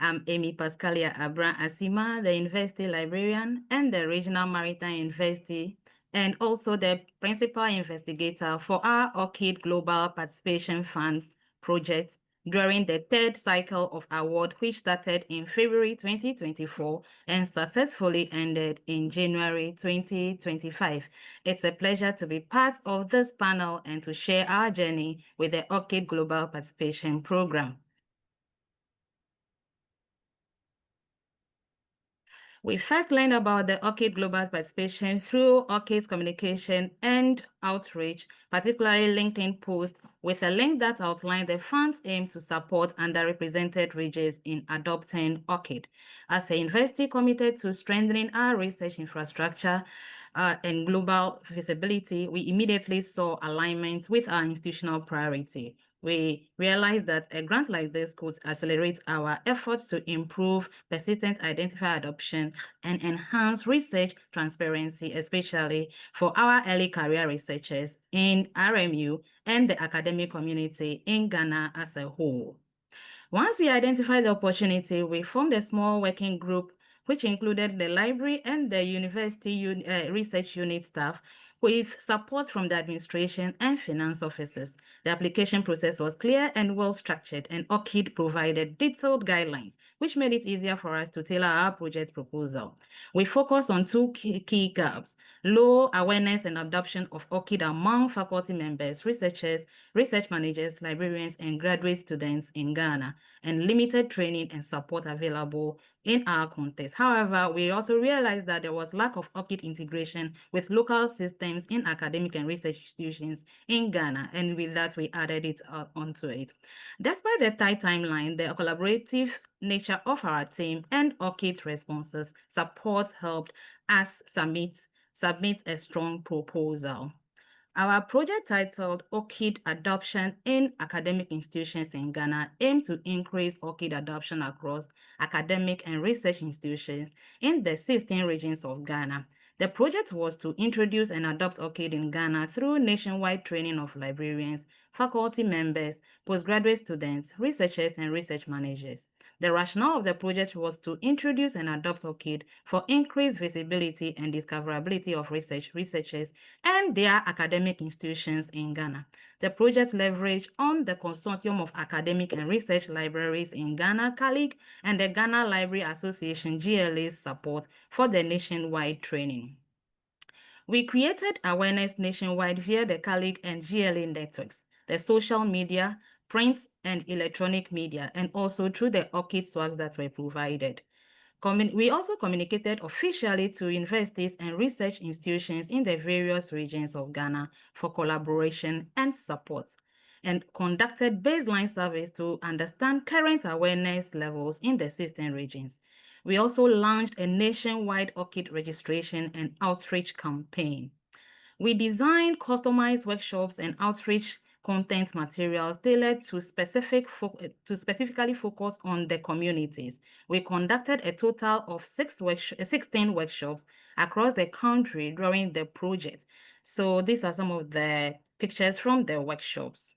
I'm Amy Pascalia Abra Asima, the University Librarian and the Regional Maritime University, and also the Principal Investigator for our ORCID Global Participation Fund project during the third cycle of award, which started in February 2024 and successfully ended in January 2025. It's a pleasure to be part of this panel and to share our journey with the ORCID Global Participation Program. We first learned about the ORCID Global Participation through ORCID's communication and outreach, particularly LinkedIn posts, with a link that outlined the fund's aim to support underrepresented regions in adopting ORCID. As a university committed to strengthening our research infrastructure and global visibility, we immediately saw alignment with our institutional priority. We realized that a grant like this could accelerate our efforts to improve persistent identifier adoption and enhance research transparency, especially for our early career researchers in RMU and the academic community in Ghana as a whole. Once we identified the opportunity, we formed a small working group which included the library and the university research unit staff, with support from the administration and finance officers. The application process was clear and well-structured, and ORCID provided detailed guidelines, which made it easier for us to tailor our project proposal. We focused on two key gaps: low awareness and adoption of ORCID among faculty members, researchers, research managers, librarians, and graduate students in Ghana, and limited training and support available in our context. However, we also realized that there was lack of ORCID integration with local systems in academic and research institutions in Ghana, and with that, we added it onto it. Despite the tight timeline, the collaborative nature of our team and ORCID responses support helped us submit a strong proposal. Our project, titled ORCID Adoption in Academic Institutions in Ghana, aimed to increase ORCID adoption across academic and research institutions in the 16 regions of Ghana. The project was to introduce and adopt ORCID in Ghana through nationwide training of librarians, faculty members, postgraduate students, researchers, and research managers. The rationale of the project was to introduce and adopt ORCID for increased visibility and discoverability of researchers and their academic institutions in Ghana. The project leveraged on the Consortium of Academic and Research Libraries in Ghana, CALIG, and the Ghana Library Association, GLA's support for the nationwide training. We created awareness nationwide via the CALIG and GLA networks, the social media, print and electronic media, and also through the ORCID swags that were provided. We also communicated officially to universities and research institutions in the various regions of Ghana for collaboration and support, and conducted baseline surveys to understand current awareness levels in the 16 regions. We also launched a nationwide ORCID registration and outreach campaign. We designed customized workshops and outreach content materials tailored to specifically focus on the communities. We conducted a total of 16 workshops across the country during the project. So these are some of the pictures from the workshops.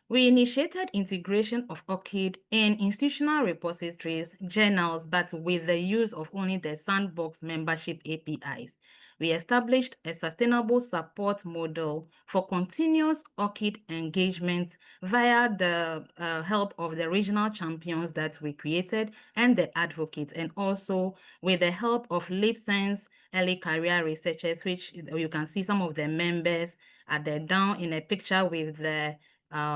We initiated integration of ORCID in institutional repositories, journals, but with the use of only the Sandbox membership APIs. We established a sustainable support model for continuous ORCID engagement via the help of the regional champions that we created and the advocates, and also with the help of LipSense early career researchers, which you can see some of the members at the down in a picture with the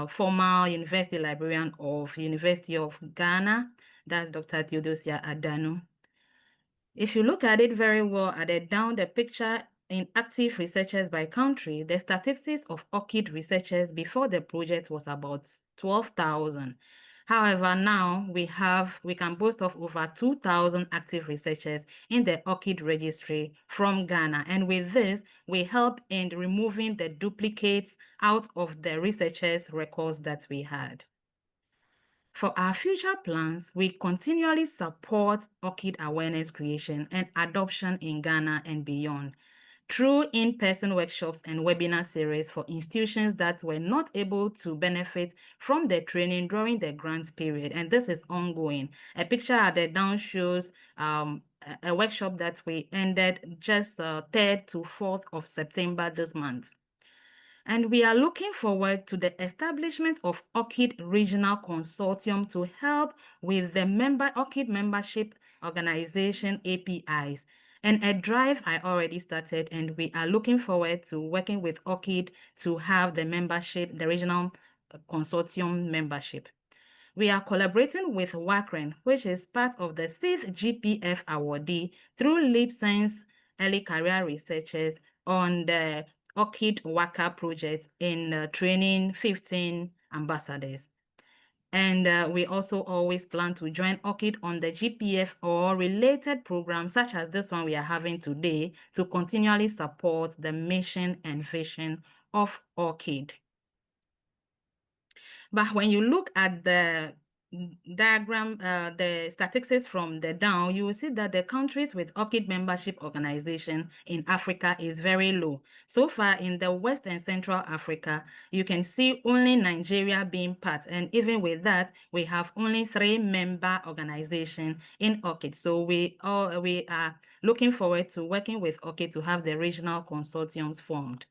former university librarian of University of Ghana, that's Dr. Theodosia Adanu. If you look at it very well, down the picture in active researchers by country, the statistics of ORCID researchers before the project was about 12,000. However, now we can boast of over 2,000 active researchers in the ORCID registry from Ghana. And with this, we help in removing the duplicates out of the researchers' records that we had. For our future plans, we continually support ORCID awareness creation and adoption in Ghana and beyond. through in-person workshops and webinar series for institutions that were not able to benefit from the training during the grant period. And this is ongoing. A picture at the down shows a workshop that we ended just 3rd to 4th of September this month. And we are looking forward to the establishment of ORCID Regional Consortium to help with the ORCID membership organization APIs. And a drive I already started, and we are looking forward to working with ORCID to have the membership, the regional consortium membership. We are collaborating with WACREN, which is part of the 6th GPF awardee through Leap Science Early Career Researchers on the ORCID WACA project in training 15 ambassadors. And we also always plan to join ORCID on the GPF or related programs such as this one we are having today to continually support the mission and vision of ORCID. But when you look at the diagram, the statistics from the down, you will see that the countries with ORCID membership organization in Africa is very low. So far in the West and Central Africa, you can see only Nigeria being part. And even with that, we have only 3 member organizations in ORCID. So we are looking forward to working with ORCID to have the regional consortiums formed.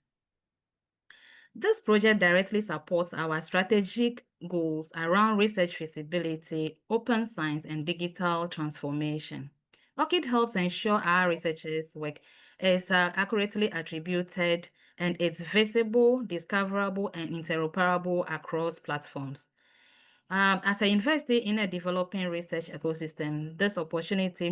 This project directly supports our strategic goals around research feasibility, open science, and digital transformation. ORCID helps ensure our researchers' work is accurately attributed and it's visible, discoverable, and interoperable across platforms. As a university in a developing research ecosystem, this opportunity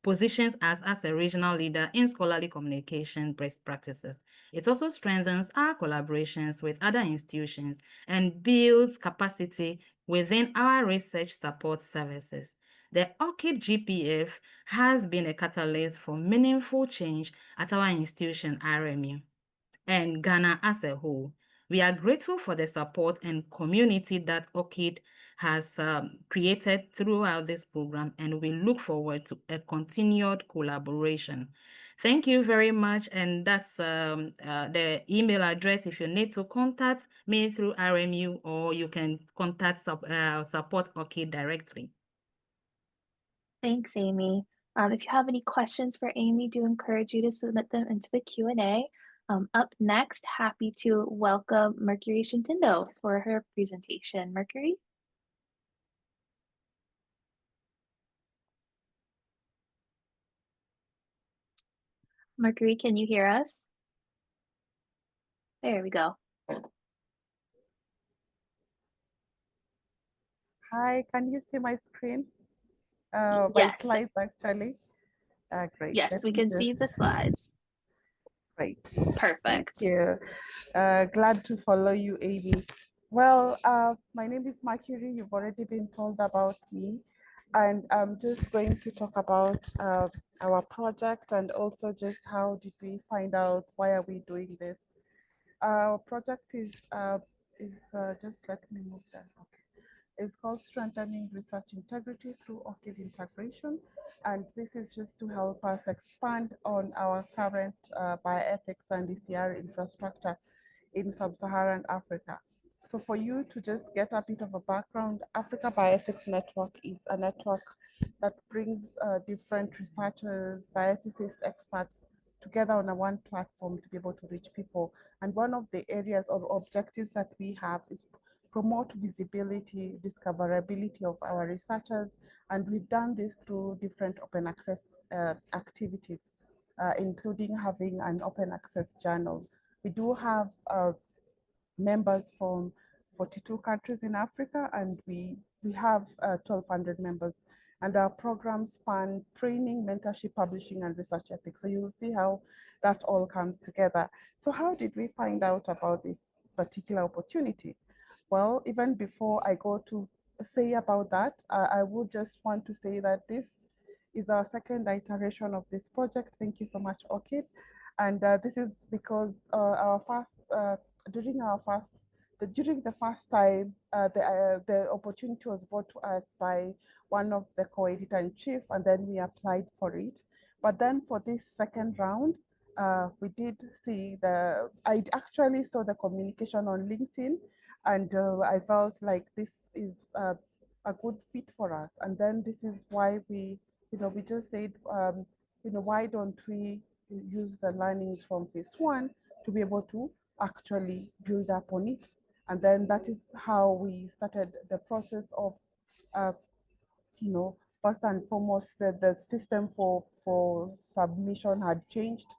positions us as a regional leader in scholarly communication best practices. It also strengthens our collaborations with other institutions and builds capacity within our research support services. The ORCID GPF has been a catalyst for meaningful change at our institution, RMU, and Ghana as a whole. We are grateful for the support and community that ORCID has created throughout this program, and we look forward to a continued collaboration. Thank you very much, and that's the email address if you need to contact me through RMU, or you can contact support ORCID directly. Thanks, Amy. If you have any questions for Amy, do encourage you to submit them into the Q&A. Up next, happy to welcome Mercury Shintindo for her presentation. Mercury? Mercury, can you hear us? There we go. Hi, can you see my screen? My Yes. slides actually. Great. Yes, we can see the slides. Great. Perfect. Thank you. Glad to follow you, Amy. Well, my name is Mercury. You've already been told about me. And I'm just going to talk about our project and also just how did we find out, why are we doing this? Our project is just let me move that. Okay. It's called Strengthening Research Integrity through ORCID Integration. And this is just to help us expand on our current bioethics and ECR infrastructure in sub-Saharan Africa. So for you to just get a bit of a background, Africa Bioethics Network is a network that brings different researchers, bioethicist experts together on one platform to be able to reach people. And one of the areas or objectives that we have is promote visibility, discoverability of our researchers. And we've done this through different open access activities, including having an open access journal. We do have members from 42 countries in Africa, and we have 1,200 members. And our programs span training, mentorship, publishing, and research ethics. So you will see how that all comes together. So how did we find out about this particular opportunity? Well, even before I go to say about that, I would just want to say that this is our second iteration of this project. Thank you so much, ORCID. And this is because during the first time, the opportunity was brought to us by one of the co-editor-in-chief, and then we applied for it. But then for this second round, we did see I actually saw the communication on LinkedIn, and I felt like this is a good fit for us. And then this is why we just said, why don't we use the learnings from phase one to be able to actually build up on it. And then that is how we started the process of uh, first and foremost, the system for submission had changed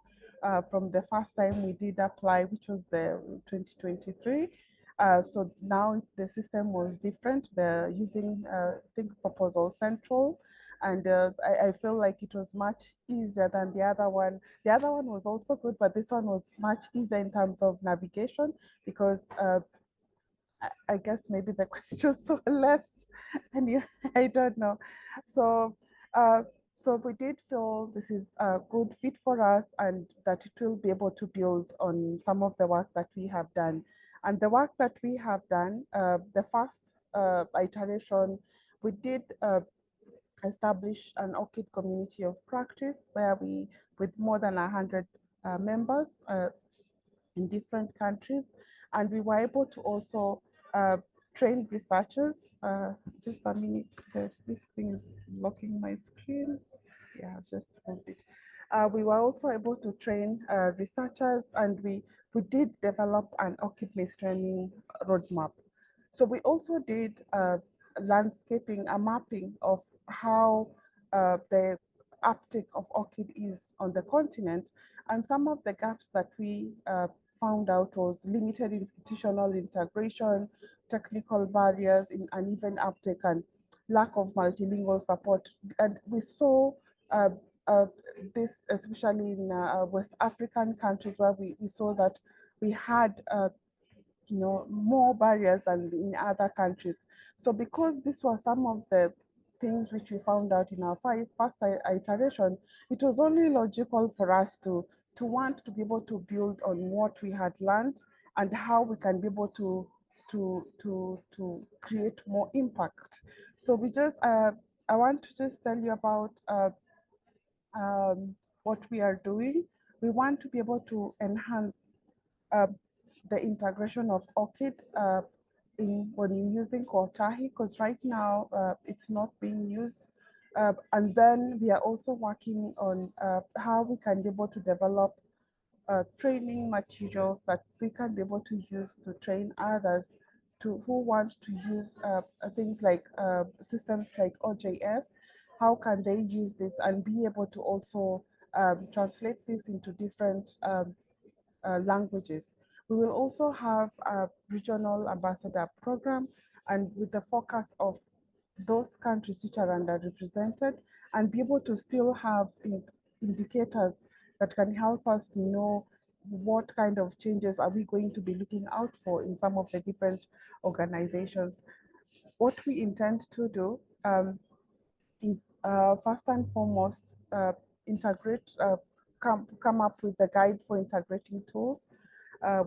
from the first time we did apply, which was the 2023. So now the system was different. They're using, I think, Proposal Central. And I feel like it was much easier than the other one. The other one was also good, but this one was much easier in terms of navigation because I guess maybe the questions were less, and I don't know. So, uh, so we did feel this is a good fit for us, and that it will be able to build on some of the work that we have done. And the work that we have done, the first iteration, we did establish an ORCID community of practice where with more than 100 members, in different countries. And we were able to also train researchers. Just a minute, this thing is blocking my screen. Yeah, just hold it. We were also able to train researchers, and we did develop an ORCID mainstreaming roadmap. So we also did landscaping, a mapping of how the uptake of ORCID is on the continent. And some of the gaps that we found out was limited institutional integration, technical barriers in uneven uptake, and lack of multilingual support. And we saw uh, uh, this especially in West African countries, where we saw that we had more barriers than in other countries. So because these were some of the things which we found out in our first iteration, it was only logical for us to want to be able to build on what we had learned and how we can be able to create more impact. So I want to just tell you about what we are doing. We want to be able to enhance uh, the integration of ORCID when you're using Kotahi, because right now it's not being used. And then we are also working on how we can be able to develop training materials that we can be able to use to train others who want to use things like systems like OJS. How can they use this and be able to also translate this into different languages? We will also have a regional ambassador program, and with the focus of those countries which are underrepresented, and be able to still have indicators that can help us to know what kind of changes are we going to be looking out for in some of the different organizations. What we intend to do is first and foremost integrate, come up with a guide for integrating tools,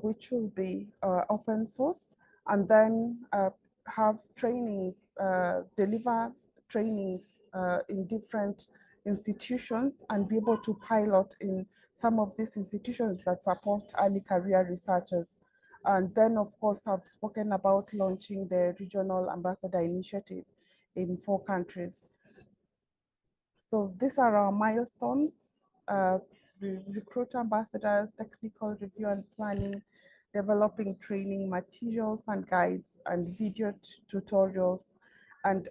which will be open source, and then have trainings, deliver trainings in different institutions, and be able to pilot in some of these institutions that support early career researchers. And then, of course, I've spoken about launching the Regional Ambassador Initiative in 4 countries. So these are our milestones: recruit ambassadors, technical review and planning, developing training materials and guides and video tutorials, and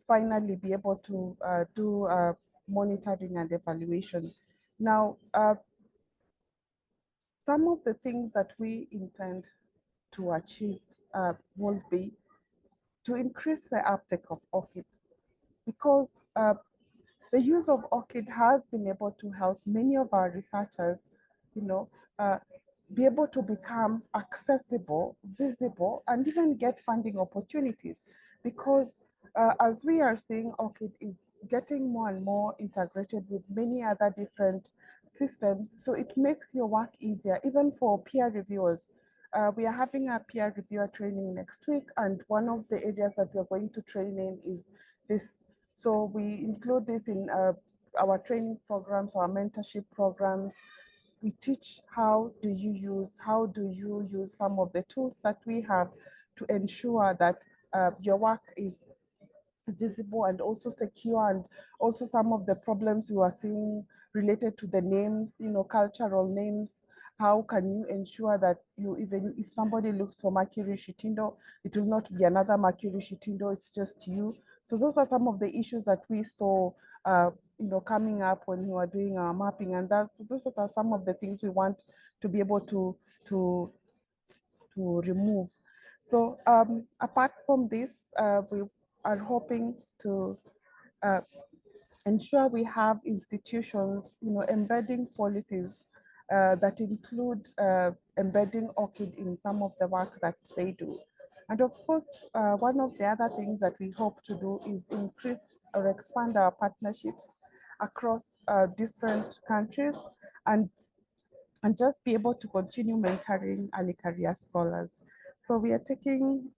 finally be able to do monitoring and evaluation. Now, some of the things that we intend to achieve will be to increase the uptake of ORCID, because the use of ORCID has been able to help many of our researchers, you know, uh, be able to become accessible, visible, and even get funding opportunities. Because as we are seeing, ORCID is getting more and more integrated with many other different systems. So it makes your work easier, even for peer reviewers. We are having a peer reviewer training next week, and one of the areas that we're going to train in is this. So we include this in our training programs, our mentorship programs, we teach how do you use some of the tools that we have to ensure that your work is visible and also secure, and also some of the problems we are seeing related to the names, cultural names. How can you ensure that you, even if somebody looks for Mercury Shitindo, it will not be another Mercury Shitindo, it's just you. So those are some of the issues that we saw coming up when we were doing our mapping, and those are some of the things we want to be able to remove. So apart from this, we are hoping to uh, ensure we have institutions, embedding policies that include embedding ORCID in some of the work that they do. And of course, one of the other things that we hope to do is increase or expand our partnerships across different countries, and just be able to continue mentoring early career scholars. So we are taking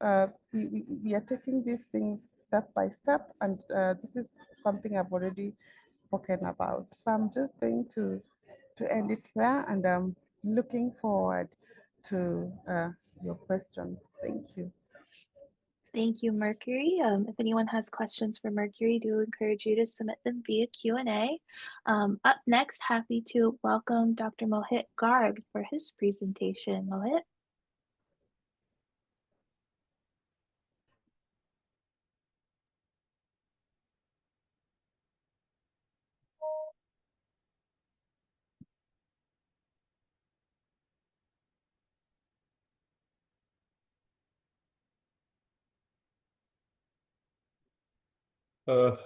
we are taking these things step by step, and this is something I've already spoken about. So I'm just going to end it there, and I'm looking forward to your questions. Thank you. Thank you, Mercury. If anyone has questions for Mercury, do encourage you to submit them via Q&A. Up next, happy to welcome Dr. Mohit Garg for his presentation. Mohit.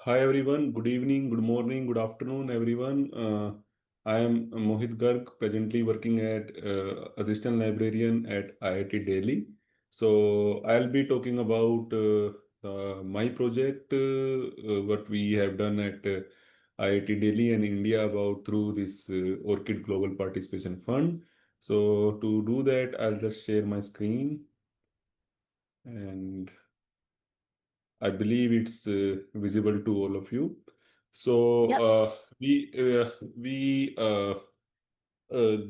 Hi everyone, good evening, good morning, good afternoon, everyone. I am Mohit Garg, presently working at Assistant Librarian at IIT Delhi. So I'll be talking about my project, what we have done at IIT Delhi and India about through this ORCID Global Participation Fund. So to do that, I'll just share my screen, and I believe it's visible to all of you. So Yep. we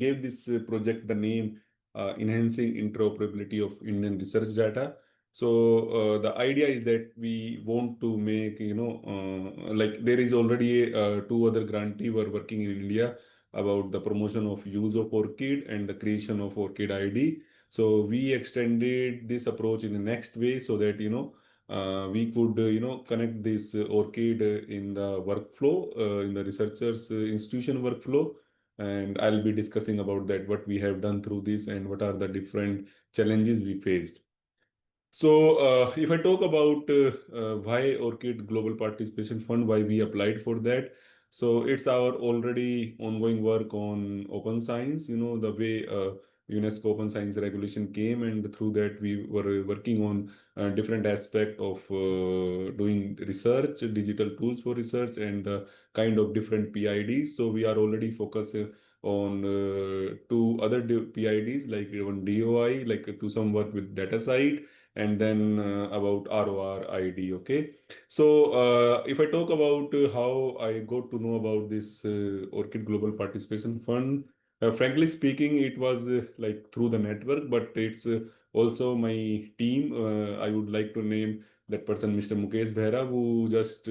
gave this project the name Enhancing Interoperability of Indian Research Data. So the idea is that we want to make, like there is already two other grantee were working in India about the promotion of use of ORCID and the creation of ORCID ID. So we extended this approach in the next way so that, we could, connect this ORCID in the workflow, in the researchers institution workflow, and I'll be discussing about that, what we have done through this and what are the different challenges we faced. So, if I talk about why ORCID Global Participation Fund, why we applied for that. So, it's our already ongoing work on open science, the way UNESCO Open Science Regulation came, and through that we were working on different aspect of doing research, digital tools for research, and the kind of different PIDs. So, we are already focused on two other PIDs, like even DOI, like to some work with data side, and then about RORID. Okay, so if I talk about how I got to know about this ORCID Global Participation Fund, frankly speaking, it was like through the network, but it's also my team. I would like to name that person, Mr. Mukesh Behra, who just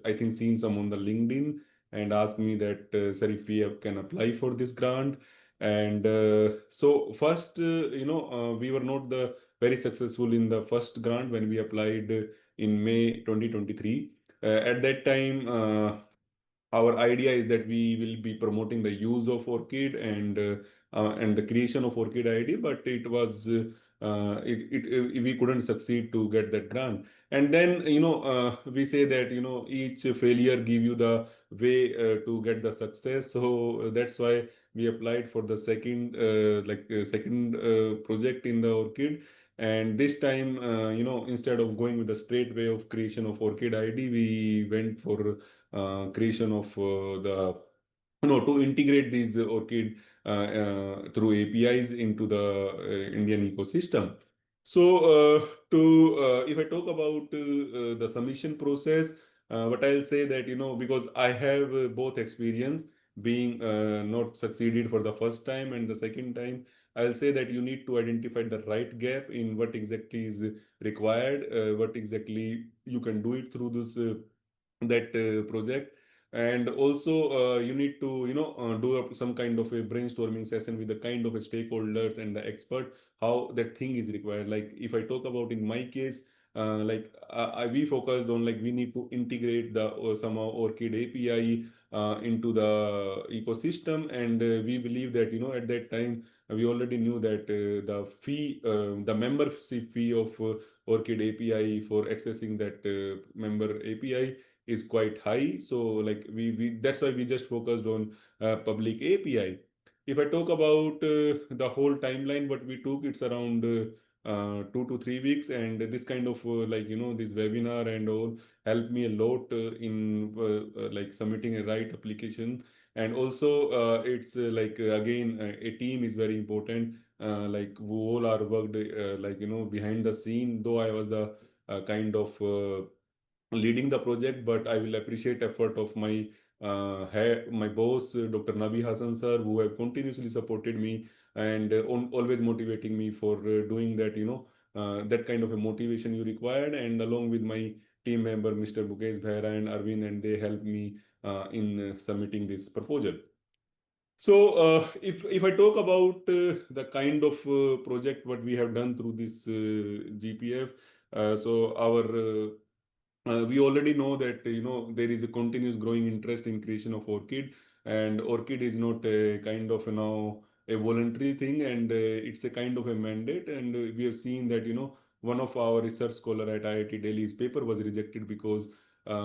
I think seen some on the LinkedIn and asked me that sir, if we can apply for this grant. And so first, we were not the very successful in the first grant when we applied in May 2023. At that time, our idea is that we will be promoting the use of ORCID and the creation of ORCID ID, but it was we couldn't succeed to get that grant. And then we say that each failure give you the way to get the success. So that's why we applied for the second project in the ORCID. And this time, instead of going with the straight way of creation of ORCID ID, we went for creation of the to integrate these ORCID through APIs into the Indian ecosystem. So if I talk about the submission process, what I'll say that because I have both experience being not succeeded for the first time. And the second time, I'll say that you need to identify the right gap in what exactly is required, what exactly you can do it through this that project. And also you need to do some kind of a brainstorming session with the kind of a stakeholders and the expert, how that thing is required. Like if I talk about in my case, we focused on, like, we need to integrate the somehow ORCID API into the ecosystem. And we believe that at that time we already knew that the membership fee of ORCID API for accessing that member API is quite high. So like we that's why we just focused on public API. If I talk about the whole timeline what we took, it's around 2 to 3 weeks. And this kind of this webinar and all helped me a lot in like submitting a right application. And also again, a team is very important, like who all are worked behind the scene. Though I was the kind of leading the project, but I will appreciate effort of my boss, Dr. Nabi Hassan sir, who have continuously supported me and always motivating me for doing that. That kind of a motivation you required, and along with my team member, Mr. Mukesh Bhaira and Arvind, and they helped me in submitting this proposal. So, if I talk about the kind of project what we have done through this GPF, so our we already know that there is a continuous growing interest in creation of ORCID. And ORCID is not a kind of now a voluntary thing, and it's a kind of a mandate. And we have seen that one of our research scholar at IIT Delhi's paper was rejected because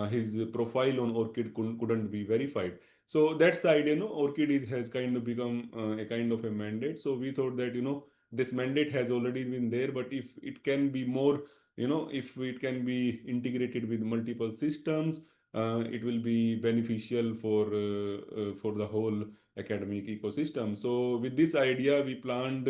his profile on ORCID couldn't be verified. So that's the idea. ORCID has kind of become a kind of a mandate. So we thought that this mandate has already been there, but if it can be more, if it can be integrated with multiple systems, it will be beneficial for the whole academic ecosystem. So with this idea, we planned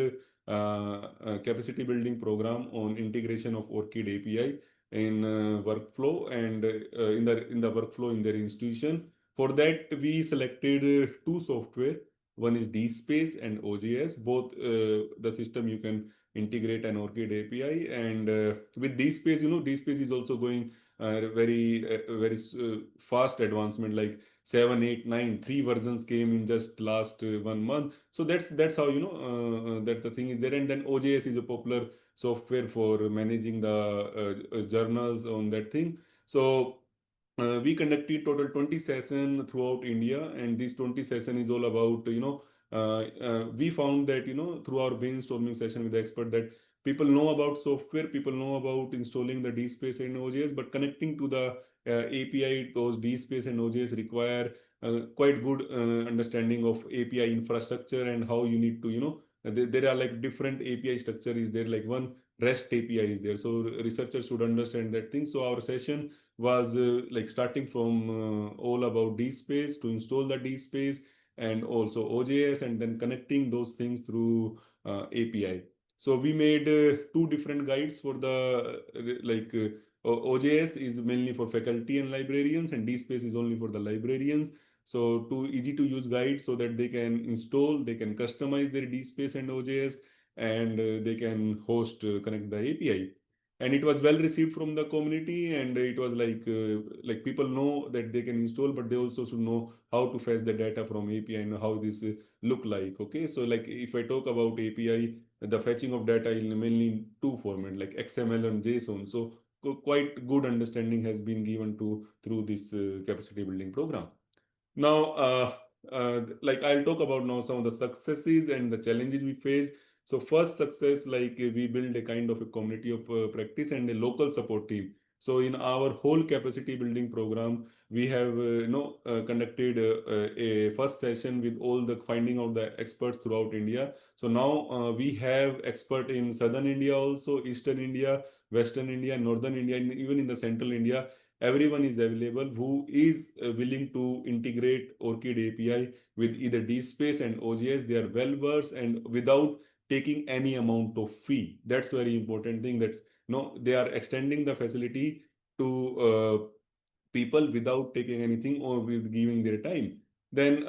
a capacity building program on integration of ORCID API in workflow and in the workflow in their institution. For that, we selected two software. One is DSpace and OJS. Both the system you can integrate an ORCID API. And with DSpace, DSpace is also going very fast advancement, like 7, 8, 9, three versions came in just last 1 month. So that's how that the thing is there. And then OJS is a popular software for managing the journals on that thing. So we conducted total 20 session throughout India, and this 20 session is all about we found that through our brainstorming session with the expert, that people know about software, people know about installing the DSpace and OJS, but connecting to the API, those DSpace and OJS require quite good understanding of API infrastructure and how you need to there are like different API structure is there, like one REST API is there. So researchers should understand that thing. So our session was like starting from all about DSpace, to install the DSpace, and also OJS, and then connecting those things through API. So we made two different guides for the OJS is mainly for faculty and librarians, and DSpace is only for the librarians. So two easy to use guides so that they can install, they can customize their DSpace and OJS, and they can connect the API. And it was well received from the community, and it was like people know that they can install, but they also should know how to fetch the data from API and how this look like. Okay, so like if I talk about API, the fetching of data is mainly in two format, like XML and JSON. So quite good understanding has been given to through this capacity building program. Now, like I'll talk about now some of the successes and the challenges we faced. So first success, like we build a kind of a community of practice and a local support team. So in our whole capacity building program, we have conducted a first session with all the finding out the experts throughout India. So now we have expert in southern India, also Eastern India, Western India, Northern India, and even in the Central India. Everyone is available who is willing to integrate ORCID API with either DSpace and OJS. They are well versed and without taking any amount of fee. That's very important thing. That's no, they are extending the facility to people without taking anything or with giving their time. Then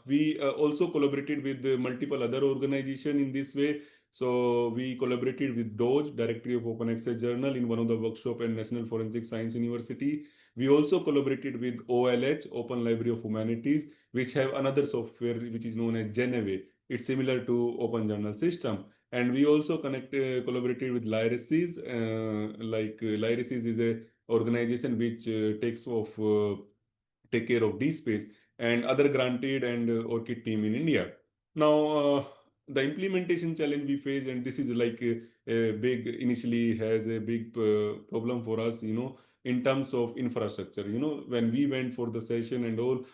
we also collaborated with multiple other organizations in this way. So we collaborated with DOJ, Directory of Open Access Journal, in one of the workshop at National Forensic Science University. We also collaborated with OLH, Open Library of Humanities, which have another software which is known as Geneve. It's similar to Open Journal System. And we also collaborated with Lyrasis. Lyrasis is a organization which take care of DSpace and other granted and ORCID team in India. Now, the implementation challenge we faced, and this is like a big, initially has a big problem for us, in terms of infrastructure. When we went for the session and all,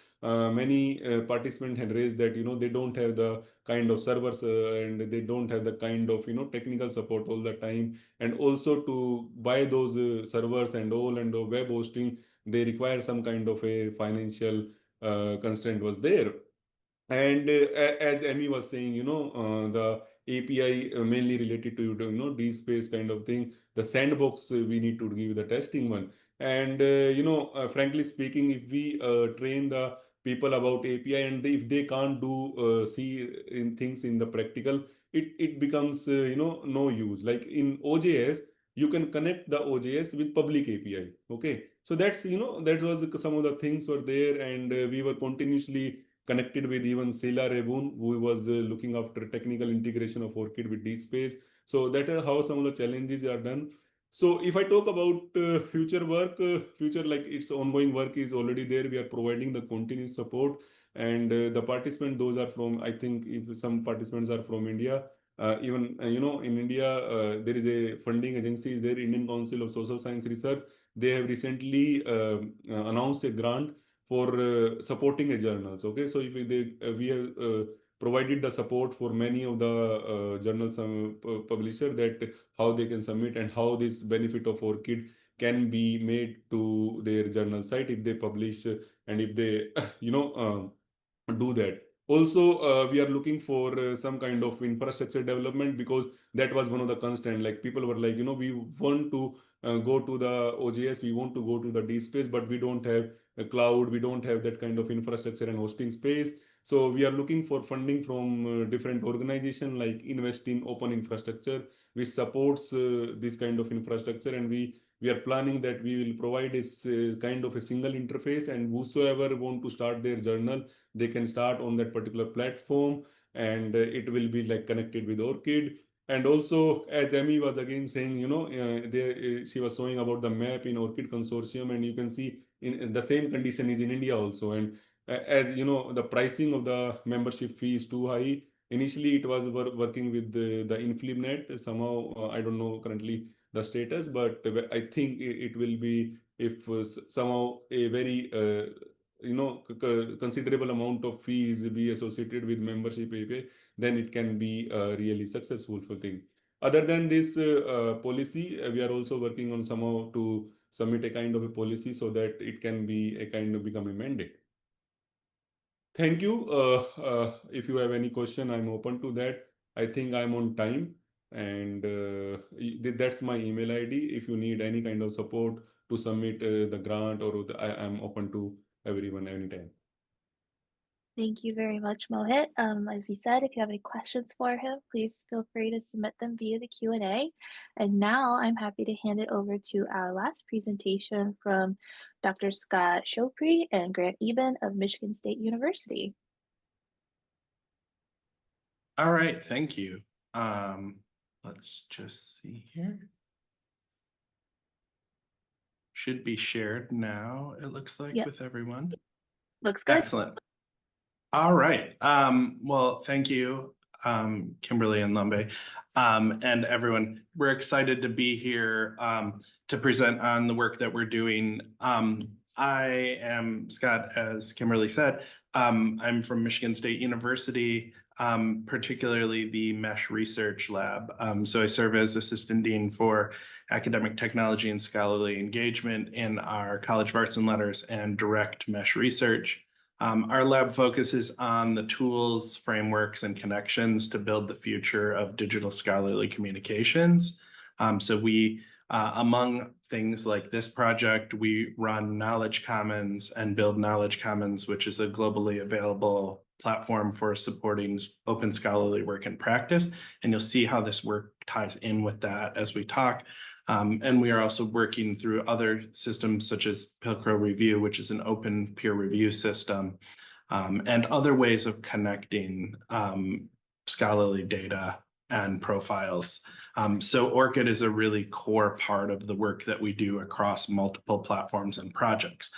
many participants had raised that, they don't have the kind of servers and they don't have the kind of, technical support all the time. And also to buy those servers and all and web hosting, they require some kind of a financial constraint was there. And as Emmy was saying, the API mainly related to, DSpace kind of thing, the sandbox we need to give the testing one. And, frankly speaking, if we train the people about API and if they can't do see in things in the practical, it becomes, no use. Like in OJS, you can connect the OJS with public API. Okay. So that's, that was some of the things were there, and we were continuously connected with even Sela Rebun, who was looking after technical integration of ORCID with DSpace. So that is how some of the challenges are done. So if I talk about future work, future like its ongoing work is already there. We are providing the continuous support, and the participants, those are from, I think if some participants are from India, even, in India, there is a funding agency is there, Indian Council of Social Science Research. They have recently announced a grant for supporting a journals. Okay, so if we have provided the support for many of the journals publisher, that how they can submit and how this benefit of ORCID can be made to their journal site if they publish and if they do that. Also, we are looking for some kind of infrastructure development, because that was one of the constraints. Like people were like, we want to go to the OJS, we want to go to the DSpace, but we don't have a cloud, we don't have that kind of infrastructure and hosting space. So we are looking for funding from different organizations, like Invest in Open Infrastructure, which supports this kind of infrastructure. And we are planning that we will provide a kind of a single interface, and whosoever want to start their journal, they can start on that particular platform, and it will be like connected with ORCID. And also, as Emmy was again saying, she was showing about the map in ORCID consortium, and you can see in the same condition is in India also. And as you know, the pricing of the membership fee is too high. Initially, it was working with the InfluMnet. Somehow, I don't know currently the status, but I think it will be, if somehow a very considerable amount of fees be associated with membership API, then it can be a really successful thing. Other than this policy, we are also working on somehow to submit a kind of a policy so that it can be a kind of become a mandate. Thank you. If you have any question, I'm open to that. I think I'm on time, and that's my email ID. If you need any kind of support to submit the grant, or I'm open to everyone anytime. Thank you very much, Mohit. As he said, if you have any questions for him, please feel free to submit them via the Q&A. And now I'm happy to hand it over to our last presentation from Dr. Scott Chopri and Grant Eben of Michigan State University. All right, thank you. Let's just see here. Should be shared now, it looks like, Yep. with everyone. Looks good. Excellent. All right. Well, thank you, Kimberly and Lambe, and everyone. We're excited to be here to present on the work that we're doing. I am Scott, as Kimberly said. I'm from Michigan State University, particularly the MESH Research Lab. So I serve as Assistant Dean for Academic Technology and Scholarly Engagement in our College of Arts and Letters and Direct MESH Research. Our lab focuses on the tools, frameworks, and connections to build the future of digital scholarly communications. So we, among things like this project, we run Knowledge Commons and build Knowledge Commons, which is a globally available platform for supporting open scholarly work and practice. And you'll see how this work ties in with that as we talk. And we are also working through other systems such as Pilcrow Review, which is an open peer review system, and other ways of connecting scholarly data and profiles. So ORCID is a really core part of the work that we do across multiple platforms and projects.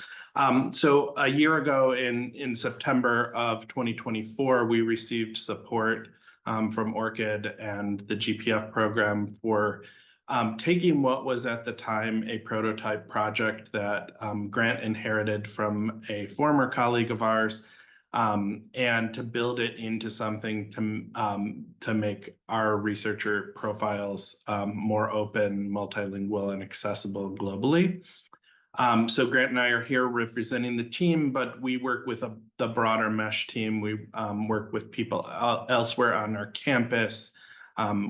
So a year ago in September of 2024, we received support from ORCID and the GPF program for taking what was at the time a prototype project that Grant inherited from a former colleague of ours, and to build it into something to make our researcher profiles more open, multilingual, and accessible globally. So Grant and I are here representing the team, but we work with the broader MESH team. We work with people elsewhere on our campus.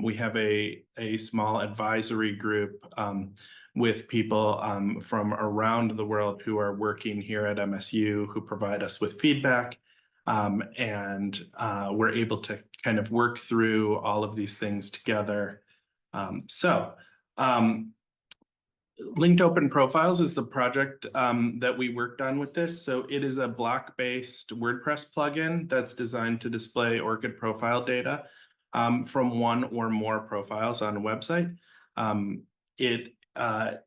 We have a small advisory group with people from around the world who are working here at MSU, who provide us with feedback. And we're able to kind of work through all of these things together. Linked Open Profiles is the project that we worked on with this. So it is a block-based WordPress plugin that's designed to display ORCID profile data from one or more profiles on a website. It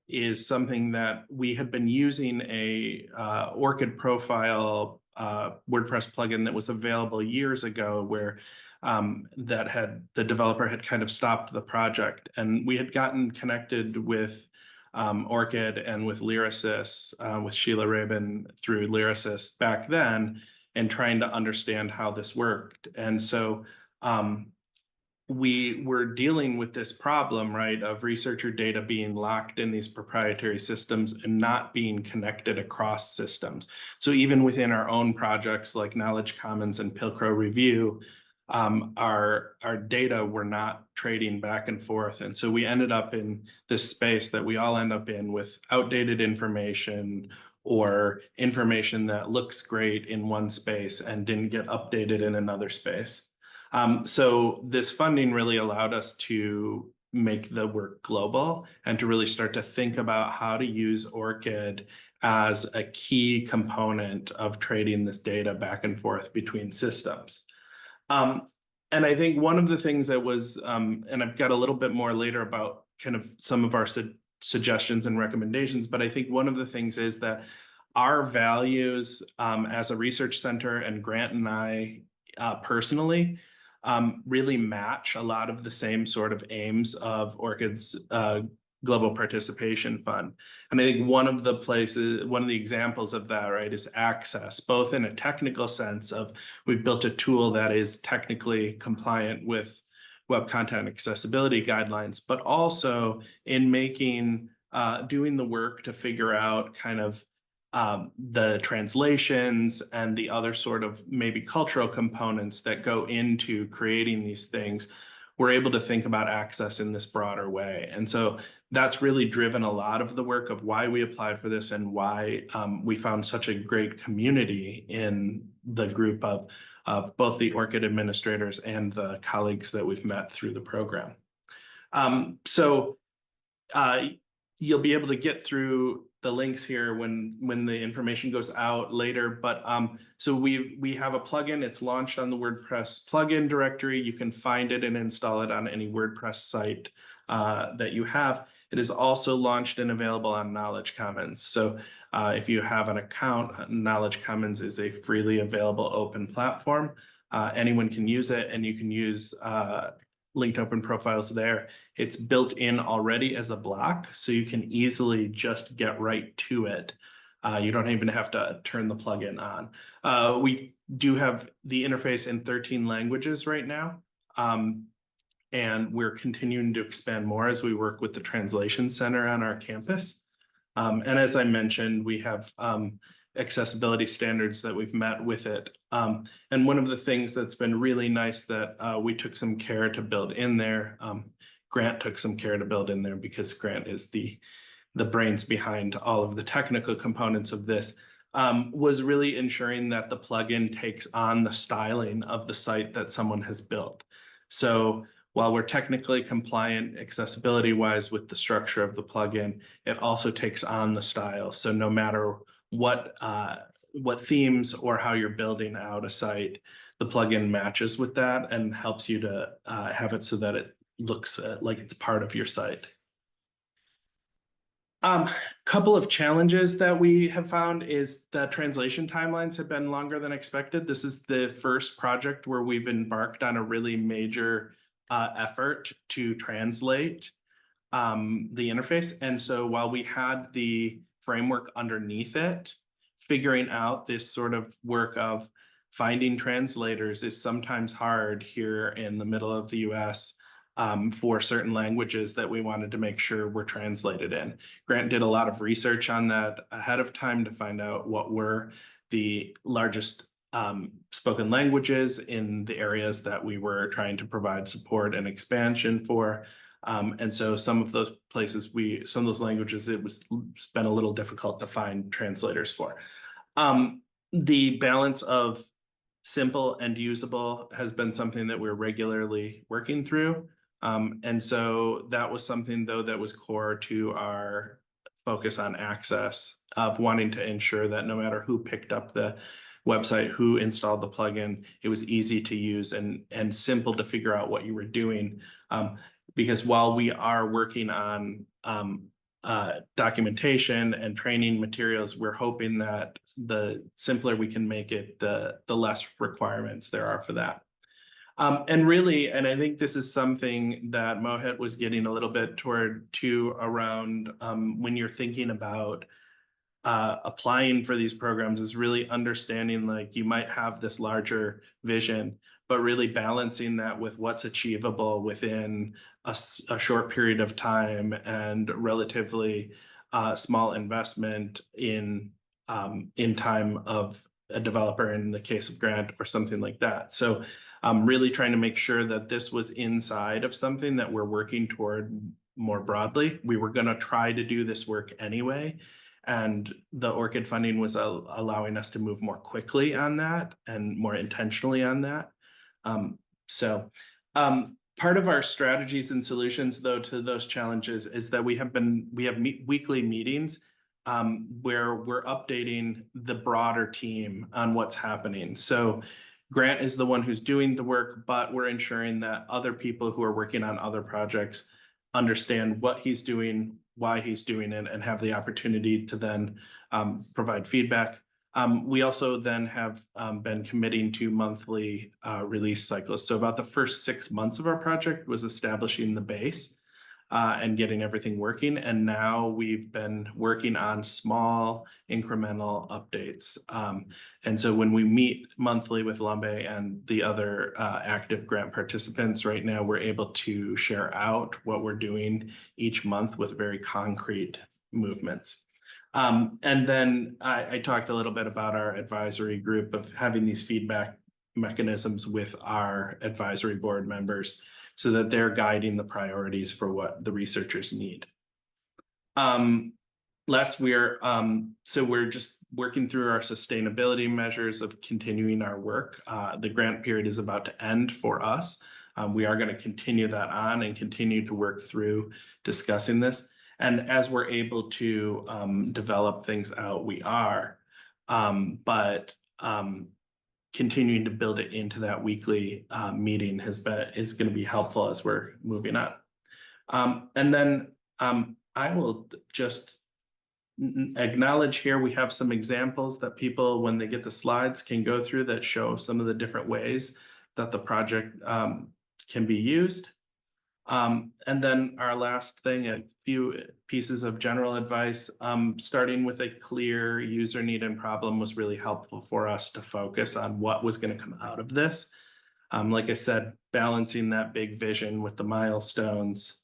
is something that we had been using a ORCID profile WordPress plugin that was available years ago, where the developer had kind of stopped the project, and we had gotten connected with ORCID and with Lyrasis, with Sheila Rabin through Lyrasis back then, and trying to understand how this worked. And so we were dealing with this problem, right, of researcher data being locked in these proprietary systems and not being connected across systems. So even within our own projects like Knowledge Commons and Pilcrow Review, our data were not trading back and forth. And so we ended up in this space that we all end up in with outdated information or information that looks great in one space and didn't get updated in another space. So this funding really allowed us to make the work global and to really start to think about how to use ORCID as a key component of trading this data back and forth between systems. And I think one of the things that was, and I've got a little bit more later about kind of some of our suggestions and recommendations, but I think one of the things is that our values as a research center, and Grant and I personally, really match a lot of the same sort of aims of ORCID's Global Participation Fund. And I think one of the examples of that, right, is access, both in a technical sense of we've built a tool that is technically compliant with Web Content Accessibility guidelines, but also in doing the work to figure out kind of the translations and the other sort of maybe cultural components that go into creating these things. We're able to think about access in this broader way. And so that's really driven a lot of the work of why we applied for this and why we found such a great community in the group of both the ORCID administrators and the colleagues that we've met through the program. You'll be able to get through the links here when the information goes out later, but so we have a plugin. It's launched on the WordPress plugin directory. You can find it and install it on any WordPress site that you have. It is also launched and available on Knowledge Commons. So if you have an account, Knowledge Commons is a freely available open platform. Anyone can use it, and you can use linked open profiles there. It's built in already as a block, so you can easily just get right to it. You don't even have to turn the plugin on. We do have the interface in 13 languages right now, and we're continuing to expand more as we work with the Translation Center on our campus. And as I mentioned, we have accessibility standards that we've met with it. And one of the things that's been really nice that we took some care to build in there, Grant took some care to build in there because Grant is the the brains behind all of the technical components of this, was really ensuring that the plugin takes on the styling of the site that someone has built. So while we're technically compliant accessibility-wise with the structure of the plugin, it also takes on the style. So no matter what themes or how you're building out a site, the plugin matches with that and helps you to have it so that it looks like it's part of your site. Couple of challenges that we have found is that translation timelines have been longer than expected. This is the first project where we've embarked on a really major effort to translate the interface. And so while we had the framework underneath it, figuring out this sort of work of finding translators is sometimes hard here in the middle of the US for certain languages that we wanted to make sure were translated in. Grant did a lot of research on that ahead of time to find out what were the largest spoken languages in the areas that we were trying to provide support and expansion for. And so some of those places, some of those languages, it's been a little difficult to find translators for. The balance of simple and usable has been something that we're regularly working through. And so that was something, though, that was core to our focus on access, of wanting to ensure that no matter who picked up the website, who installed the plugin, it was easy to use and simple to figure out what you were doing. Because while we are working on documentation and training materials, we're hoping that the simpler we can make it, the less requirements there are for that. And really, and I think this is something that Mohit was getting a little bit toward too, around when you're thinking about applying for these programs, is really understanding, like, you might have this larger vision, but really balancing that with what's achievable within a short period of time and relatively small investment in time of a developer, in the case of Grant or something like that. So really trying to make sure that this was inside of something that we're working toward more broadly. We were going to try to do this work anyway, and the ORCID funding was allowing us to move more quickly on that and more intentionally on that. Part of our strategies and solutions, though, to those challenges is that we have weekly meetings where we're updating the broader team on what's happening. So Grant is the one who's doing the work, but we're ensuring that other people who are working on other projects understand what he's doing, why he's doing it, and have the opportunity to then provide feedback. We also then have been committing to monthly release cycles. So about the first 6 months of our project was establishing the base and getting everything working. And now we've been working on small incremental updates. And so when we meet monthly with Lambe and the other active grant participants right now, we're able to share out what we're doing each month with very concrete movements. And then I talked a little bit about our advisory group, of having these feedback mechanisms with our advisory board members so that they're guiding the priorities for what the researchers need. Last, we're just working through our sustainability measures of continuing our work. The grant period is about to end for us. We are going to continue that on and continue to work through discussing this. And as we're able to develop things out, we are, but continuing to build it into that weekly meeting is going to be helpful as we're moving on. And then I will just acknowledge here, we have some examples that people, when they get the slides, can go through that show some of the different ways that the project can be used. And then our last thing, a few pieces of general advice, starting with a clear user need and problem was really helpful for us to focus on what was going to come out of this. Like I said, balancing that big vision with the milestones.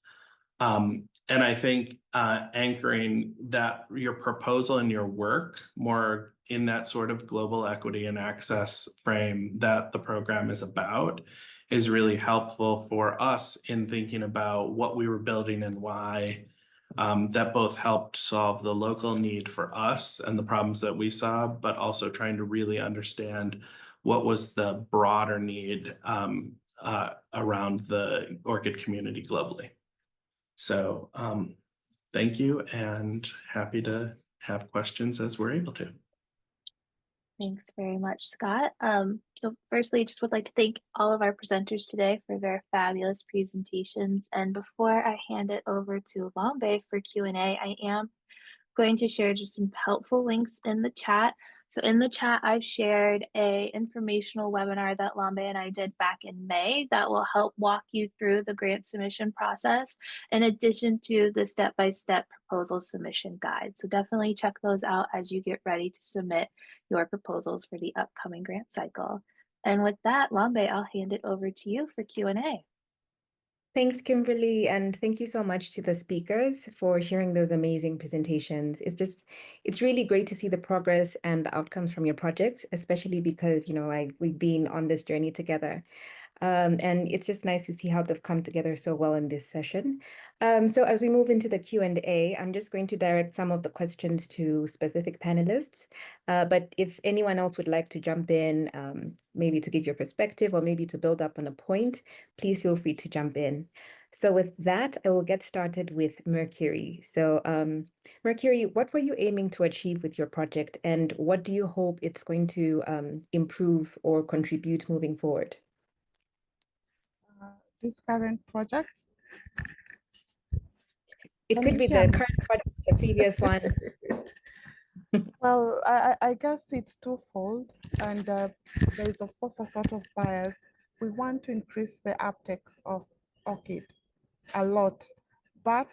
And I think anchoring that your proposal and your work more in that sort of global equity and access frame that the program is about is really helpful for us in thinking about what we were building and why, that both helped solve the local need for us and the problems that we saw, but also trying to really understand what was the broader need around the ORCID community globally. So thank you, and happy to have questions as we're able to. Thanks very much, Scott. So firstly, just would like to thank all of our presenters today for their fabulous presentations. And before I hand it over to Lambe for Q&A, I am going to share just some helpful links in the chat. So in the chat, I've shared a informational webinar that Lambe and I did back in May that will help walk you through the grant submission process, in addition to the step-by-step proposal submission guide. So definitely check those out as you get ready to submit your proposals for the upcoming grant cycle. And with that, Lambe, I'll hand it over to you for Q&A. Thanks, Kimberly, and thank you so much to the speakers for sharing those amazing presentations. It's really great to see the progress and the outcomes from your projects, especially because, we've been on this journey together. And it's just nice to see how they've come together so well in this session. So as we move into the Q&A, I'm just going to direct some of the questions to specific panelists. But if anyone else would like to jump in, maybe to give your perspective or maybe to build up on a point, please feel free to jump in. So with that, I will get started with Mercury. So Mercury, what were you aiming to achieve with your project, and what do you hope it's going to improve or contribute moving forward? This current project. It could be the current project, the previous one. Well, I guess it's twofold, and there is of course a sort of bias. We want to increase the uptake of ORCID a lot, but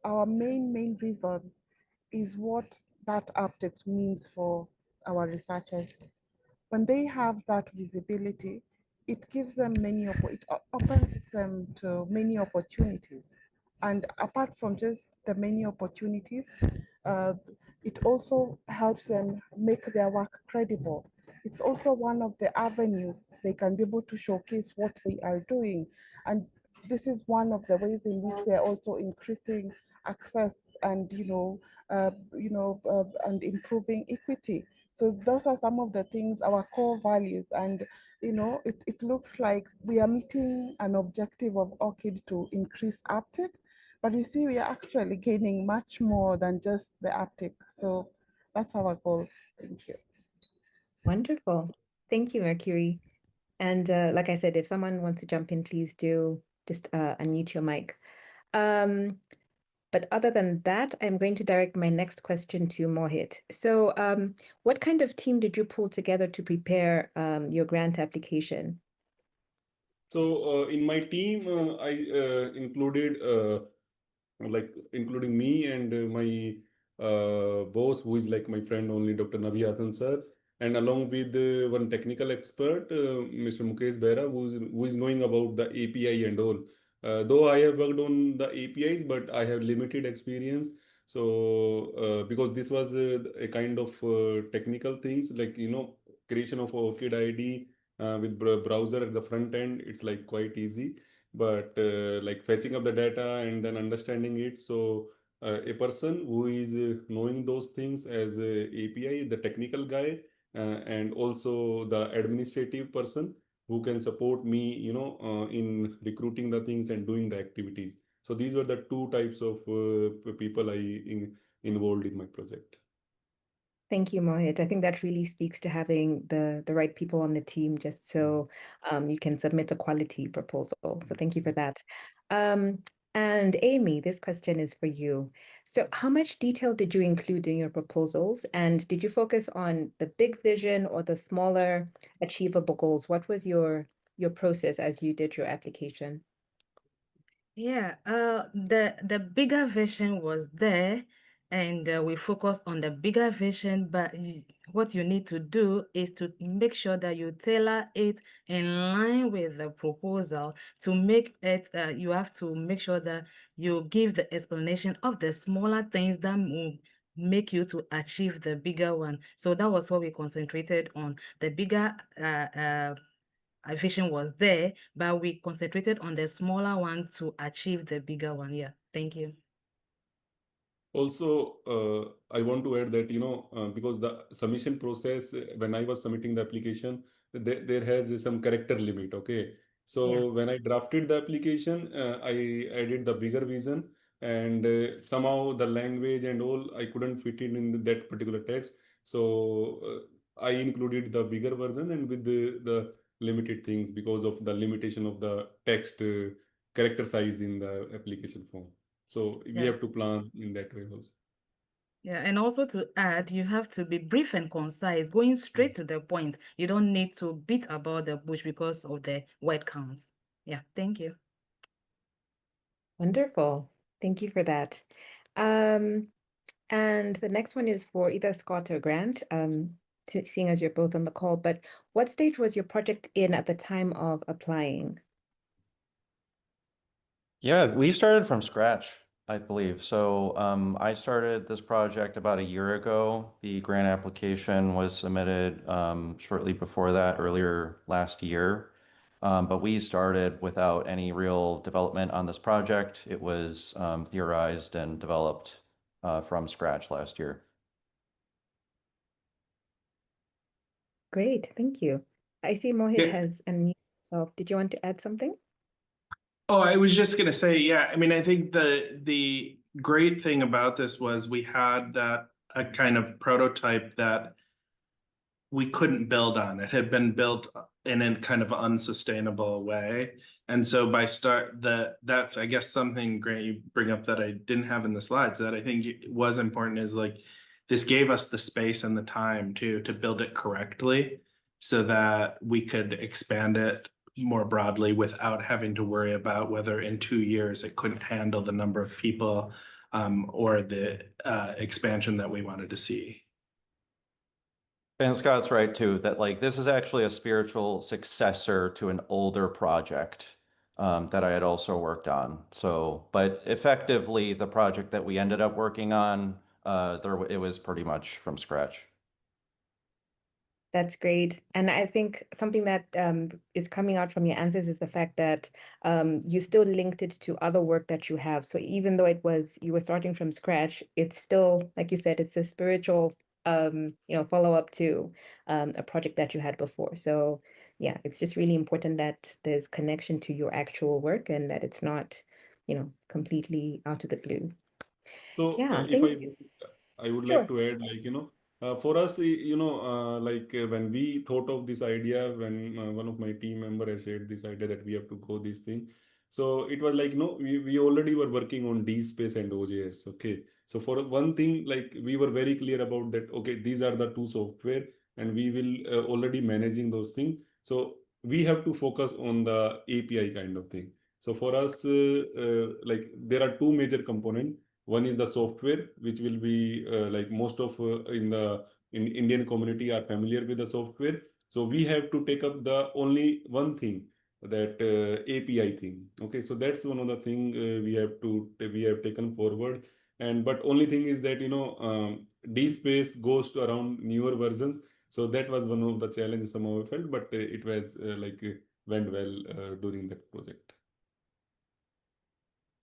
our main reason is what that uptake means for our researchers. When they have that visibility, it gives them it opens them to many opportunities. And apart from just the many opportunities, it also helps them make their work credible. It's also one of the avenues they can be able to showcase what they are doing. And this is one of the ways in which we are also increasing access and and improving equity. So those are some of the things, our core values, and it looks like we are meeting an objective of ORCID to increase uptake, but you see we are actually gaining much more than just the uptake. So that's our goal. Thank you. Wonderful. Thank you, Mercury. And like I said, if someone wants to jump in, please do just unmute your mic. But other than that, I'm going to direct my next question to Mohit. So what kind of team did you pull together to prepare your grant application? So in my team, I included including me and my boss, who is like my friend only, Dr. Navi Hasan sir, and along with one technical expert, Mr. Mukesh Behra, who is knowing about the API and all. Though I have worked on the APIs, but I have limited experience. So because this was a kind of technical things, like creation of ORCID ID with browser at the front end, it's like quite easy, but like fetching up the data and then understanding it. So a person who is knowing those things as a API, the technical guy, and also the administrative person who can support me, in recruiting the things and doing the activities. So these were the two types of people involved in my project. Thank you, Mohit. I think that really speaks to having the right people on the team, just so you can submit a quality proposal. So thank you for that. And Amy, this question is for you. So how much detail did you include in your proposals? And did you focus on the big vision or the smaller achievable goals? What was your process as you did your application? Yeah, the bigger vision was there, and we focused on the bigger vision, but what you need to do is to make sure that you tailor it in line with the proposal. To make it, you have to make sure that you give the explanation of the smaller things that will make you to achieve the bigger one. So that was what we concentrated on. The bigger vision was there, but we concentrated on the smaller one to achieve the bigger one. Yeah, thank you. Also, I want to add that, because the submission process, when I was submitting the application, there has some character limit. Okay. So when I drafted the application, I added the bigger vision, and somehow the language and all, I couldn't fit it in that particular text. So I included the bigger version and with the limited things because of the limitation of the text character size in the application form. So we Yeah. have to plan in that way also. Yeah, and also to add, you have to be brief and concise, going straight to the point. You don't need to beat about the bush because of the word counts. Yeah, thank you. Wonderful. Thank you for that. And the next one is for either Scott or Grant, seeing as you're both on the call, but what stage was your project in at the time of applying? Yeah, we started from scratch, I believe. So I started this project about a year ago. The grant application was submitted shortly before that, earlier last year. But we started without any real development on this project. It was theorized and developed from scratch last year. Great, thank you. I see Mohit Yeah. has unmuted himself. Did you want to add something? Oh, I was just gonna say, yeah, I mean, I think the great thing about this was we had a kind of prototype that we couldn't build on. It had been built in a kind of unsustainable way. And so that's, I guess, something great you bring up that I didn't have in the slides that I think was important is like, this gave us the space and the time to build it correctly so that we could expand it more broadly without having to worry about whether in 2 years it couldn't handle the number of people or the expansion that we wanted to see. And Scott's right too, that like this is actually a spiritual successor to an older project that I had also worked on. So, but effectively the project that we ended up working on, it was pretty much from scratch. That's great. And I think something that is coming out from your answers is the fact that you still linked it to other work that you have. So even though you were starting from scratch, it's still, like you said, it's a spiritual follow-up to a project that you had before. So yeah, it's just really important that there's connection to your actual work and that it's not, completely out of the blue. So Yeah, if thank you. I would Sure. like to add, for us, when we thought of this idea, when one of my team member has shared this idea that we have to go this thing. So it was like, we already were working on D space and OJS. Okay. So for one thing, like we were very clear about that. Okay, these are the two software and we will already managing those things. So we have to focus on the API kind of thing. So for us, like there are two major components. One is the software, which will be like most of in Indian community are familiar with the software. So we have to take up the only one thing, that API thing. Okay, so that's one of the thing we have taken forward. And but only thing is that DSpace goes to around newer versions. So that was one of the challenges somehow I felt, but it was went well during that project.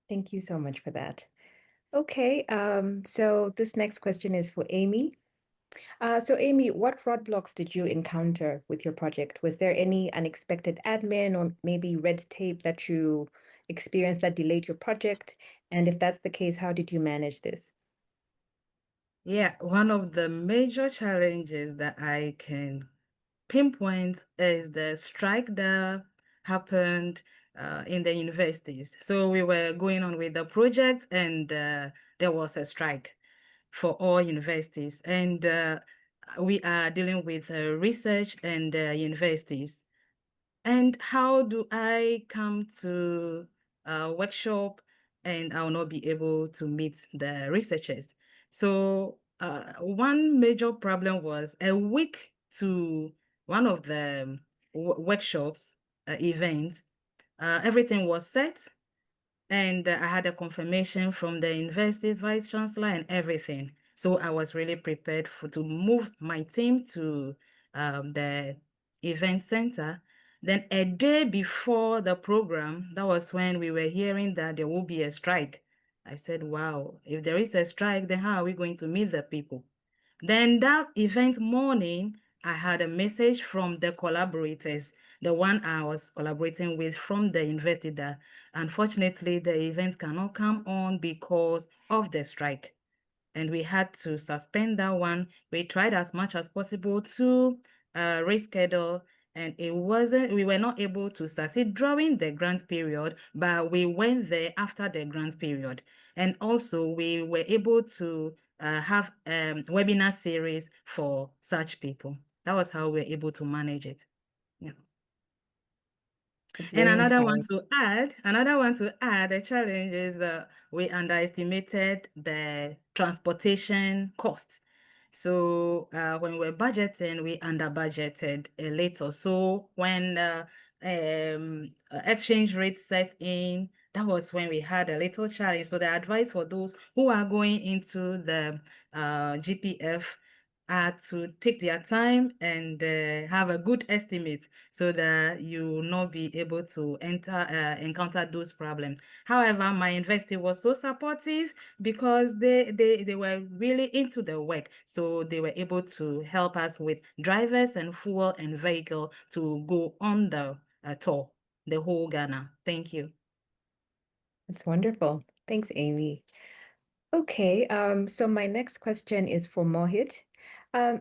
Thank you so much for that. Okay, so this next question is for Amy. So Amy, what roadblocks did you encounter with your project? Was there any unexpected admin or maybe red tape that you experienced that delayed your project? And if that's the case, how did you manage this? Yeah, one of the major challenges that I can pinpoint is the strike that happened in the universities. So we were going on with the project and there was a strike for all universities. And we are dealing with research and universities. And how do I come to a workshop and I will not be able to meet the researchers? So one major problem was a week to one of the workshops events. Everything was set and I had a confirmation from the university's vice chancellor and everything. So I was really prepared to move my team to the event center. Then a day before the program, that was when we were hearing that there will be a strike. I said, wow, if there is a strike, then how are we going to meet the people? Then that event morning, I had a message from the collaborators, the one I was collaborating with from the university that unfortunately the event cannot come on because of the strike. And we had to suspend that one. We tried as much as possible to reschedule, and we were not able to succeed during the grant period, but we went there after the grant period. And also we were able to have webinar series for such people. That was how we were able to manage it. Yeah. It's And very another one inspiring. to add, the challenge is that we underestimated the transportation cost. So when we're budgeting, we under budgeted a little. So when exchange rate set in, that was when we had a little challenge. So the advice for those who are going into the GPF to take their time and have a good estimate so that you will not be able to encounter those problems. However, my university was so supportive because they were really into the work. So they were able to help us with drivers and fuel and vehicle to go on the tour, the whole Ghana. Thank you. That's wonderful. Thanks, Amy. Okay, so my next question is for Mohit.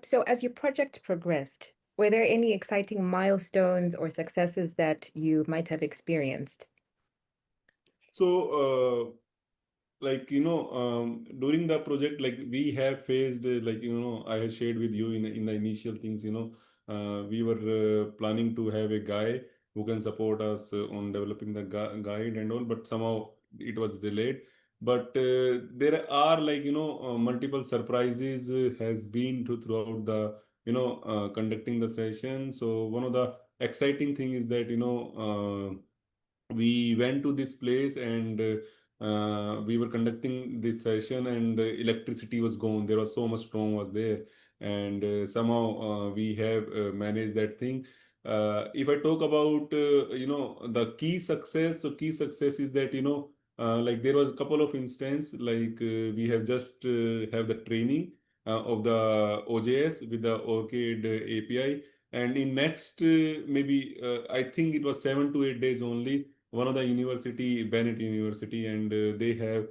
So as your project progressed, were there any exciting milestones or successes that you might have experienced? So, during the project, like we have faced, I had shared with you in the initial things, we were planning to have a guy who can support us on developing the guide and all, but somehow it was delayed. But there are multiple surprises has been throughout the conducting the session. So one of the exciting thing is that we went to this place and we were conducting this session and electricity was gone. There was so much storm was there, and somehow we have managed that thing. If I talk about the key success, so key success is that like there was a couple of instances like we have just have the training of the OJS with the ORCID API, and in next maybe I think it was 7 to 8 days only, one of the university, Bennett University, and they have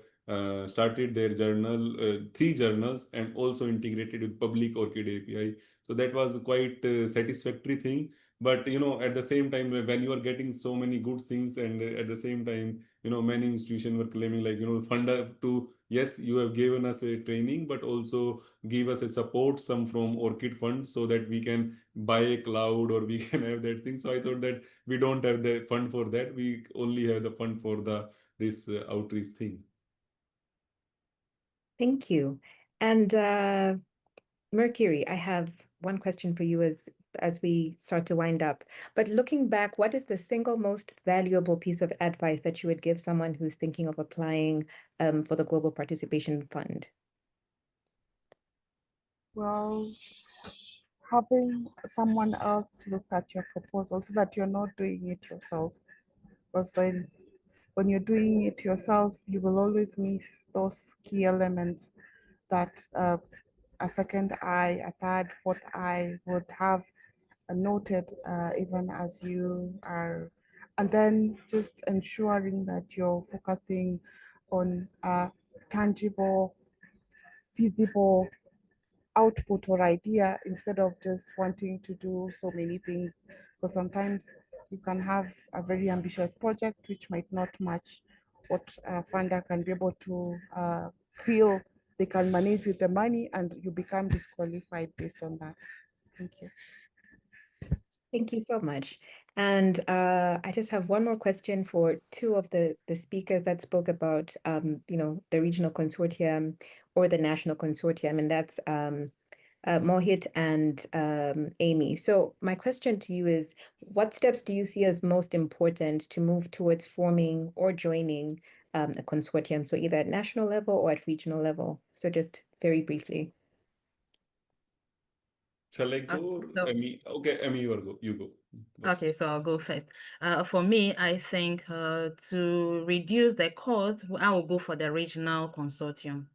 started their journal, 3 journals, and also integrated with public ORCID API. So that was quite satisfactory thing. But at the same time, when you are getting so many good things, and at the same time, many institutions were claiming like fund to, yes, you have given us a training, but also give us a support some from ORCID fund so that we can buy a cloud or we can have that thing. So I thought that we don't have the fund for that. We only have the fund for this outreach thing. Thank you. And Mercury, I have one question for you as we start to wind up. But looking back, what is the single most valuable piece of advice that you would give someone who's thinking of applying for the Global Participation Fund? Well, having someone else look at your proposal so that you're not doing it yourself. Because when you're doing it yourself, you will always miss those key elements that a second eye, a third, fourth eye would have noted even as you are. And then just ensuring that you're focusing on tangible, feasible output or idea instead of just wanting to do so many things. Because sometimes you can have a very ambitious project which might not match what a funder can be able to feel they can manage with the money, and you become disqualified based on that. Thank you. Thank you so much. And I just have one more question for two of the speakers that spoke about, the regional consortium or the national consortium, and that's Mohit and Amy. So my question to you is, what steps do you see as most important to move towards forming or joining a consortium? So either at national level or at regional level. So just very briefly. Shall I go? Or So Amy? Okay, Amy, you go. Okay, so I'll go first. For me, I think to reduce the cost, I will go for the regional consortium.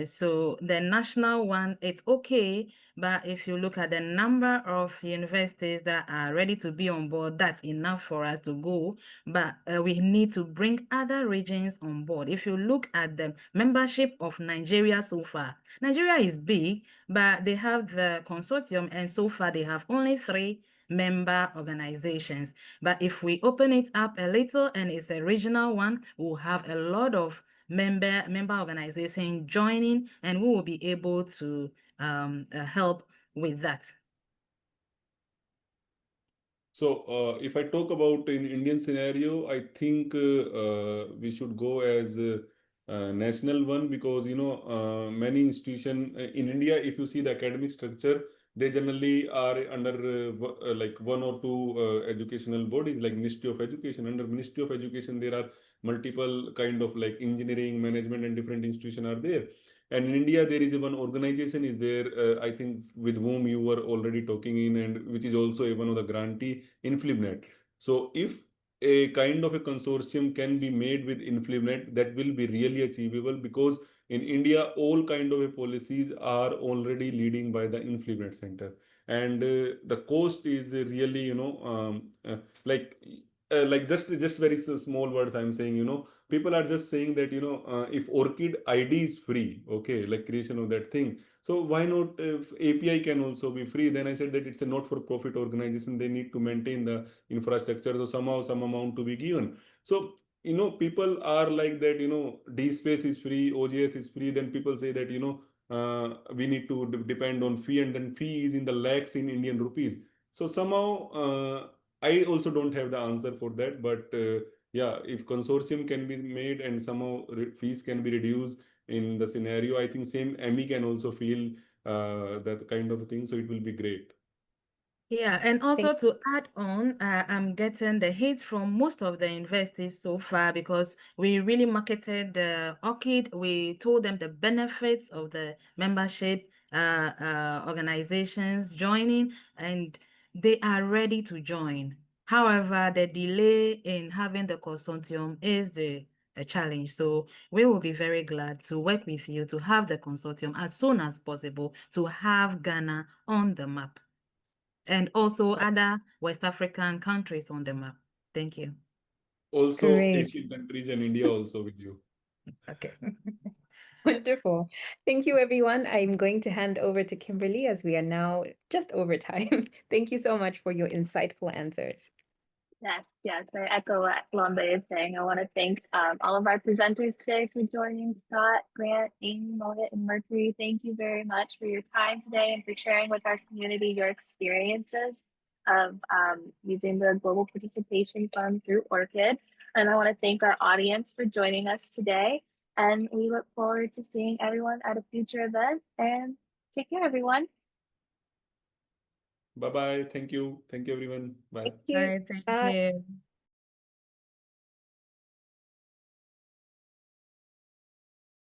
So the national one, it's okay, but if you look at the number of universities that are ready to be on board, that's enough for us to go. But we need to bring other regions on board. If you look at the membership of Nigeria so far, Nigeria is big, but they have the consortium, and so far they have only 3 member organizations. But if we open it up a little and it's a regional one, we'll have a lot of member organization joining, and we will be able to help with that. So if I talk about in Indian scenario, I think we should go as a national one, because many institution in India, if you see the academic structure, they generally are under like 1 or 2 educational bodies, like Ministry of Education. Under Ministry of Education, there are multiple kind of like engineering, management, and different institution are there. And in India, there is one organization is there, I think, with whom you were already talking in, and which is also one of the grantee, InfluMnet. So if a kind of a consortium can be made with InfluMnet, that will be really achievable, because in India, all kind of a policies are already leading by the InfluMnet center. And the cost is really, like just very small words I'm saying, people are just saying that if ORCID ID is free, okay, like creation of that thing, so why not if API can also be free? Then I said that it's a not for profit organization, they need to maintain the infrastructure, so somehow some amount to be given. So people are like that, DSpace is free, OGS is free, then people say that we need to depend on fee, and then fee is in the lakhs in Indian rupees. So somehow I also don't have the answer for that, but yeah, if consortium can be made and somehow fees can be reduced in the scenario, I think same ME can also feel that kind of thing. So it will be great. Yeah, and Thank also to add on, I'm getting the hate from most of the investors so far, because we really marketed the ORCID. We told them the benefits of the membership organizations joining, and they are ready to join. However, the delay in having the consortium is a challenge. So we will be very glad to work with you to have the consortium as soon as possible, to have Ghana on the map, and also other West African countries on the map. Thank you. Also Great. Asian countries and India also with you. Okay. Wonderful. Thank you, everyone. I'm going to hand over to Kimberly as we are now just over time. Thank you so much for your insightful answers. Yes, I echo what Lambe is saying. I want to thank all of our presenters today for joining. Scott, Grant, Amy, Mohit, and Mercury. Thank you very much for your time today and for sharing with our community your experiences of using the Global Participation Fund through ORCID. And I want to thank our audience for joining us today. And we look forward to seeing everyone at a future event. And take care, everyone. Bye bye. Thank you. Thank you, everyone. Bye. Thank you. Bye. Thank Bye. you.